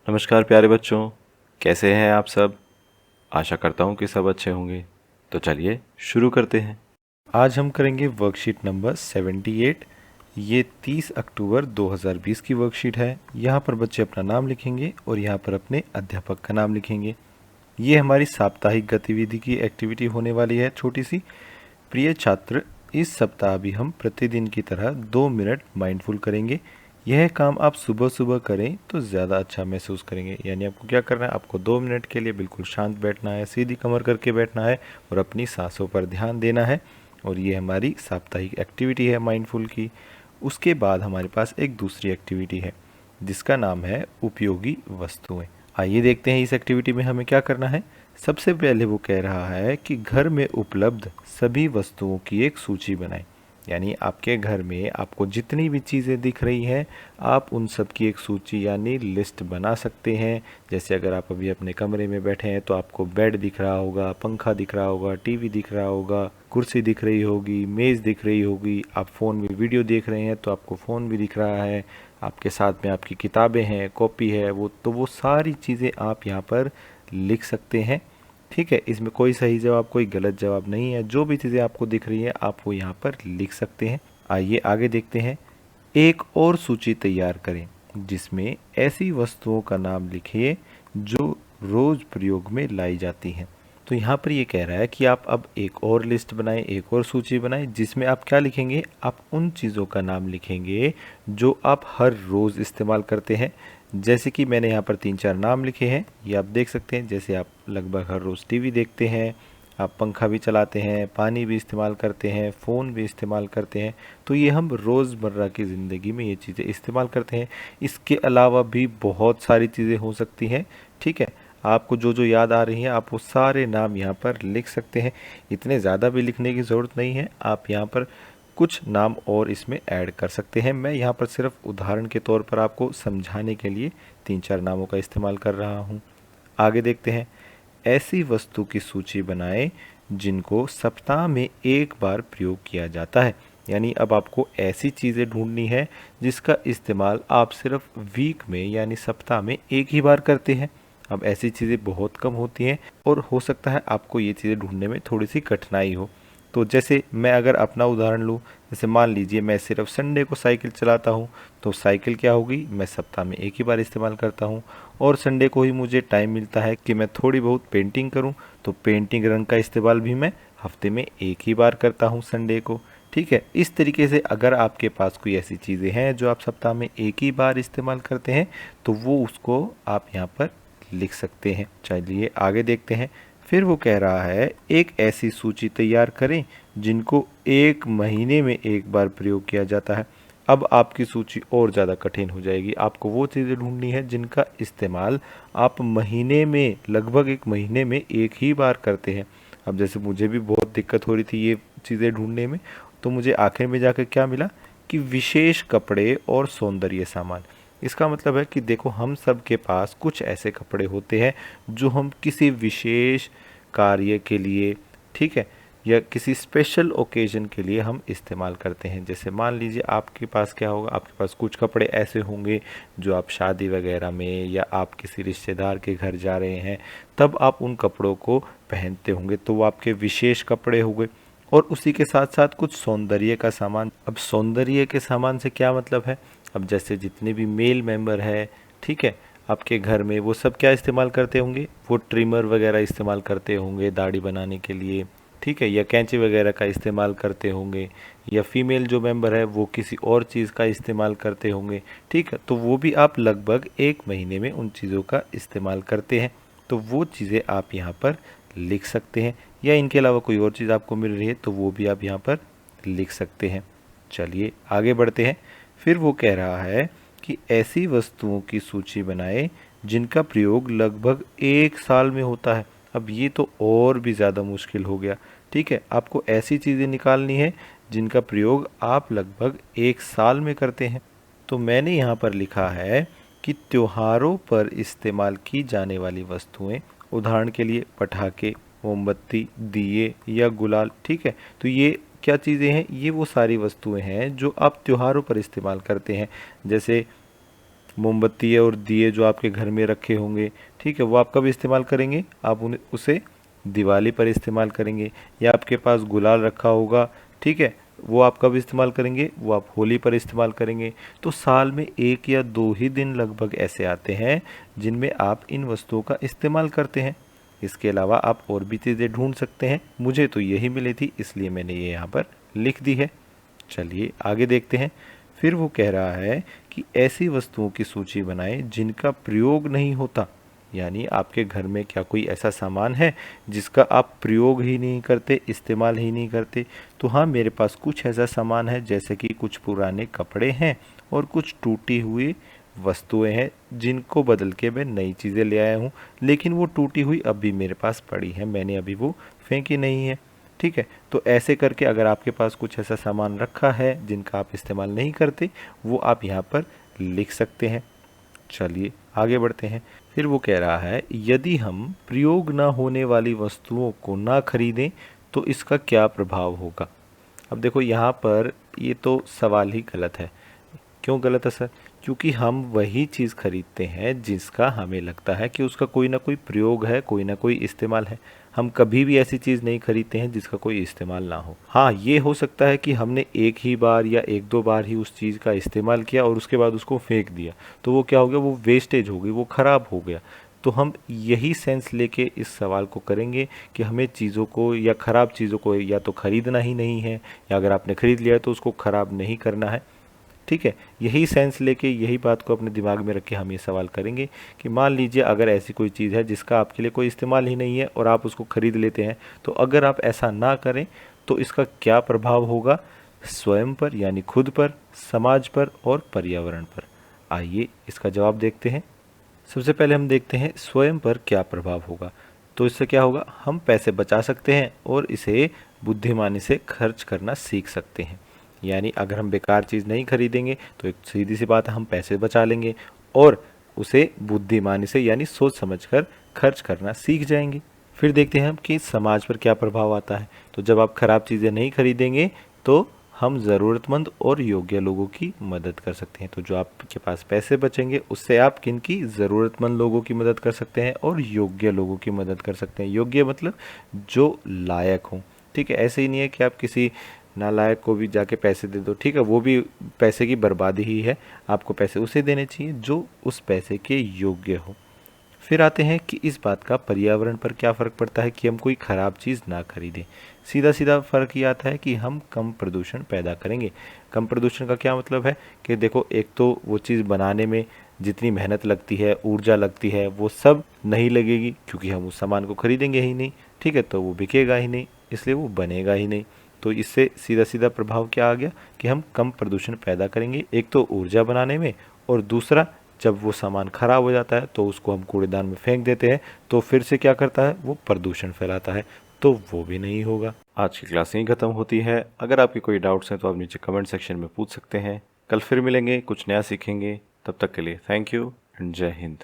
नमस्कार प्यारे बच्चों, कैसे हैं आप सब। आशा करता हूँ कि सब अच्छे होंगे। तो चलिए शुरू करते हैं। आज हम करेंगे वर्कशीट नंबर 78। ये 30 अक्टूबर 2020 की वर्कशीट है। यहाँ पर बच्चे अपना नाम लिखेंगे और यहाँ पर अपने अध्यापक का नाम लिखेंगे। ये हमारी साप्ताहिक गतिविधि की एक्टिविटी होने वाली है, छोटी सी। प्रिय छात्र, इस सप्ताह भी हम प्रतिदिन की तरह 2 मिनट माइंडफुल करेंगे। यह काम आप सुबह सुबह करें तो ज़्यादा अच्छा महसूस करेंगे। यानी आपको क्या करना है, आपको 2 मिनट के लिए बिल्कुल शांत बैठना है, सीधी कमर करके बैठना है और अपनी सांसों पर ध्यान देना है। और ये हमारी साप्ताहिक एक्टिविटी है माइंडफुल की। उसके बाद हमारे पास एक दूसरी एक्टिविटी है जिसका नाम है उपयोगी वस्तुएं। आइए देखते हैं इस एक्टिविटी में हमें क्या करना है। सबसे पहले वो कह रहा है कि घर में उपलब्ध सभी वस्तुओं की एक सूची बनाएं। यानी आपके घर में आपको जितनी भी चीज़ें दिख रही हैं, आप उन सब की एक सूची यानी लिस्ट बना सकते हैं। जैसे अगर आप अभी अपने कमरे में बैठे हैं तो आपको बेड दिख रहा होगा, पंखा दिख रहा होगा, टीवी दिख रहा होगा, कुर्सी दिख रही होगी, मेज़ दिख रही होगी। आप फ़ोन में वीडियो देख रहे हैं तो आपको फ़ोन भी दिख रहा है। आपके साथ में आपकी किताबें हैं, कॉपी है, वो सारी चीज़ें आप यहाँ पर लिख सकते हैं। ठीक है, इसमें कोई सही जवाब कोई गलत जवाब नहीं है। जो भी चीज़ें आपको दिख रही हैं आप वो यहाँ पर लिख सकते हैं। आइए आगे देखते हैं। एक और सूची तैयार करें जिसमें ऐसी वस्तुओं का नाम लिखिए जो रोज प्रयोग में लाई जाती हैं। तो यहाँ पर ये कह रहा है कि आप अब एक और लिस्ट बनाएं, एक और सूची बनाएं जिसमें आप क्या लिखेंगे, आप उन चीज़ों का नाम लिखेंगे जो आप हर रोज़ इस्तेमाल करते हैं। जैसे कि मैंने यहाँ पर 3-4 नाम लिखे हैं, ये आप देख सकते हैं। जैसे आप लगभग हर रोज़ टीवी देखते हैं, आप पंखा भी चलाते हैं, पानी भी इस्तेमाल करते हैं, फ़ोन भी इस्तेमाल करते हैं। तो ये हम रोज़मर्रा की ज़िंदगी में ये चीज़ें इस्तेमाल करते हैं। इसके अलावा भी बहुत सारी चीज़ें हो सकती हैं। ठीक है, आपको जो जो याद आ रही हैं आप वो सारे नाम यहाँ पर लिख सकते हैं। इतने ज़्यादा भी लिखने की ज़रूरत नहीं है, आप यहाँ पर कुछ नाम और इसमें ऐड कर सकते हैं। मैं यहाँ पर सिर्फ उदाहरण के तौर पर आपको समझाने के लिए 3-4 नामों का इस्तेमाल कर रहा हूँ। आगे देखते हैं। ऐसी वस्तु की सूची बनाएं जिनको सप्ताह में एक बार प्रयोग किया जाता है। यानी अब आपको ऐसी चीज़ें ढूंढनी है जिसका इस्तेमाल आप सिर्फ वीक में यानी सप्ताह में एक ही बार करते हैं। अब ऐसी चीज़ें बहुत कम होती हैं और हो सकता है आपको ये चीज़ें ढूंढने में थोड़ी सी कठिनाई हो। तो जैसे मैं अगर अपना उदाहरण लूँ, जैसे मान लीजिए मैं सिर्फ संडे को साइकिल चलाता हूँ, तो साइकिल क्या होगी, मैं सप्ताह में एक ही बार इस्तेमाल करता हूँ। और संडे को ही मुझे टाइम मिलता है कि मैं थोड़ी बहुत पेंटिंग करूँ, तो पेंटिंग रंग का इस्तेमाल भी मैं हफ्ते में एक ही बार करता हूँ, संडे को। ठीक है, इस तरीके से अगर आपके पास कोई ऐसी चीज़ें हैं जो आप सप्ताह में एक ही बार इस्तेमाल करते हैं तो वो उसको आप यहाँ पर लिख सकते हैं। चलिए आगे देखते हैं। फिर वो कह रहा है एक ऐसी सूची तैयार करें जिनको एक महीने में एक बार प्रयोग किया जाता है। अब आपकी सूची और ज़्यादा कठिन हो जाएगी। आपको वो चीज़ें ढूंढनी है जिनका इस्तेमाल आप महीने में लगभग एक महीने में एक ही बार करते हैं। अब जैसे मुझे भी बहुत दिक्कत हो रही थी ये चीज़ें ढूंढने में, तो मुझे आखिर में जाकर क्या मिला कि विशेष कपड़े और सौंदर्य सामान। इसका मतलब है कि देखो, हम सब के पास कुछ ऐसे कपड़े होते हैं जो हम किसी विशेष कार्य के लिए, ठीक है, या किसी स्पेशल ओकेजन के लिए हम इस्तेमाल करते हैं। जैसे मान लीजिए आपके पास क्या होगा, आपके पास कुछ कपड़े ऐसे होंगे जो आप शादी वगैरह में या आप किसी रिश्तेदार के घर जा रहे हैं तब आप उन कपड़ों को पहनते होंगे, तो वो आपके विशेष कपड़े हो गए। और उसी के साथ साथ कुछ सौंदर्य का सामान। अब सौंदर्य के सामान से क्या मतलब है, अब जैसे जितने भी मेल मेंबर है, ठीक है, आपके घर में, वो सब क्या इस्तेमाल करते होंगे, वो ट्रिमर वगैरह इस्तेमाल करते होंगे दाढ़ी बनाने के लिए, ठीक है, या कैंची वगैरह का इस्तेमाल करते होंगे। या फीमेल जो मेंबर है वो किसी और चीज़ का इस्तेमाल करते होंगे। ठीक है, तो वो भी आप लगभग एक महीने में उन चीज़ों का इस्तेमाल करते हैं। तो वो चीज़ें आप यहाँ पर लिख सकते हैं। या इनके अलावा कोई और चीज़ आपको मिल रही है तो वो भी आप यहाँ पर लिख सकते हैं। चलिए आगे बढ़ते हैं। फिर वो कह रहा है कि ऐसी वस्तुओं की सूची बनाएं जिनका प्रयोग लगभग एक साल में होता है। अब ये तो और भी ज़्यादा मुश्किल हो गया। ठीक है, आपको ऐसी चीज़ें निकालनी है जिनका प्रयोग आप लगभग एक साल में करते हैं। तो मैंने यहाँ पर लिखा है कि त्योहारों पर इस्तेमाल की जाने वाली वस्तुएं, उदाहरण के लिए पटाखे, मोमबत्ती, दिए या गुलाल। ठीक है, तो ये क्या चीज़ें हैं, ये वो सारी वस्तुएं हैं जो आप त्योहारों पर इस्तेमाल करते हैं। जैसे मोमबत्ती और दिए जो आपके घर में रखे होंगे, ठीक है, वो आप कब इस्तेमाल करेंगे? आप उन्हें उसे दिवाली पर इस्तेमाल करेंगे। या आपके पास गुलाल रखा होगा, ठीक है, वो आप कब इस्तेमाल करेंगे? वो आप होली पर इस्तेमाल करेंगे। तो साल में 1 या 2 ही दिन लगभग ऐसे आते हैं जिनमें आप इन वस्तुओं का इस्तेमाल करते हैं। इसके अलावा आप और भी चीज़ें ढूंढ सकते हैं, मुझे तो यही मिली थी इसलिए मैंने ये यहाँ पर लिख दी है। चलिए आगे देखते हैं। फिर वो कह रहा है कि ऐसी वस्तुओं की सूची बनाएं जिनका प्रयोग नहीं होता। यानी आपके घर में क्या कोई ऐसा सामान है जिसका आप प्रयोग ही नहीं करते, इस्तेमाल ही नहीं करते? तो हाँ, मेरे पास कुछ ऐसा सामान है, जैसे कि कुछ पुराने कपड़े हैं और कुछ टूटी हुई वस्तुएं हैं जिनको बदल के मैं नई चीज़ें ले आया हूँ, लेकिन वो टूटी हुई अभी मेरे पास पड़ी है, मैंने अभी वो फेंकी नहीं है। ठीक है, तो ऐसे करके अगर आपके पास कुछ ऐसा सामान रखा है जिनका आप इस्तेमाल नहीं करते, वो आप यहाँ पर लिख सकते हैं। चलिए आगे बढ़ते हैं। फिर वो कह रहा है, यदि हम प्रयोग ना होने वाली वस्तुओं को ना खरीदें तो इसका क्या प्रभाव होगा? अब देखो यहाँ पर ये तो सवाल ही गलत है। क्यों गलत है सर? क्योंकि हम वही चीज़ खरीदते हैं जिसका हमें लगता है कि उसका कोई ना कोई प्रयोग है, कोई ना कोई इस्तेमाल है। हम कभी भी ऐसी चीज़ नहीं खरीदते हैं जिसका कोई इस्तेमाल ना हो। हाँ, ये हो सकता है कि हमने एक ही बार या 1-2 बार ही उस चीज़ का इस्तेमाल किया और उसके बाद उसको फेंक दिया, तो वो क्या हो गया? वो वेस्टेज हो गई, वो ख़राब हो गया। तो हम यही सेंस लेके इस सवाल को करेंगे कि हमें चीज़ों को या ख़राब चीज़ों को या तो ख़रीदना ही नहीं है, या अगर आपने ख़रीद लिया है तो उसको ख़राब नहीं करना है। ठीक है, यही सेंस लेके, यही बात को अपने दिमाग में रख के हम ये सवाल करेंगे कि मान लीजिए अगर ऐसी कोई चीज़ है जिसका आपके लिए कोई इस्तेमाल ही नहीं है और आप उसको ख़रीद लेते हैं, तो अगर आप ऐसा ना करें तो इसका क्या प्रभाव होगा स्वयं पर, यानी खुद पर, समाज पर और पर्यावरण पर? आइए इसका जवाब देखते हैं। सबसे पहले हम देखते हैं स्वयं पर क्या प्रभाव होगा। तो इससे क्या होगा? हम पैसे बचा सकते हैं और इसे बुद्धिमानी से खर्च करना सीख सकते हैं। यानी अगर हम बेकार चीज़ नहीं खरीदेंगे तो एक सीधी सी बात है, हम पैसे बचा लेंगे और उसे बुद्धिमानी से यानी सोच समझकर खर्च करना सीख जाएंगे। फिर देखते हैं हम कि समाज पर क्या प्रभाव आता है। तो जब आप खराब चीज़ें नहीं खरीदेंगे तो हम ज़रूरतमंद और योग्य लोगों की मदद कर सकते हैं। तो जो आपके पास पैसे बचेंगे उससे आप किन की? ज़रूरतमंद लोगों की मदद कर सकते हैं और योग्य लोगों की मदद कर सकते हैं। योग्य मतलब जो लायक हों। ठीक है, ऐसे ही नहीं है कि आप किसी नालायक को भी जाके पैसे दे दो, ठीक है, वो भी पैसे की बर्बादी ही है। आपको पैसे उसे देने चाहिए जो उस पैसे के योग्य हो। फिर आते हैं कि इस बात का पर्यावरण पर क्या फ़र्क पड़ता है कि हम कोई ख़राब चीज़ ना खरीदें। सीधा सीधा फ़र्क ये आता है कि हम कम प्रदूषण पैदा करेंगे। कम प्रदूषण का क्या मतलब है कि देखो, एक तो वो चीज़ बनाने में जितनी मेहनत लगती है, ऊर्जा लगती है, वो सब नहीं लगेगी क्योंकि हम उस सामान को खरीदेंगे ही नहीं। ठीक है, तो वो बिकेगा ही नहीं, इसलिए वो बनेगा ही नहीं। तो इससे सीधा सीधा प्रभाव क्या आ गया कि हम कम प्रदूषण पैदा करेंगे, एक तो ऊर्जा बनाने में, और दूसरा जब वो सामान खराब हो जाता है तो उसको हम कूड़ेदान में फेंक देते हैं, तो फिर से क्या करता है? वो प्रदूषण फैलाता है, तो वो भी नहीं होगा। आज की क्लास यहीं ख़त्म होती है। अगर आपके कोई डाउट्स हैं तो आप नीचे कमेंट सेक्शन में पूछ सकते हैं। कल फिर मिलेंगे, कुछ नया सीखेंगे। तब तक के लिए थैंक यू एंड जय हिंद।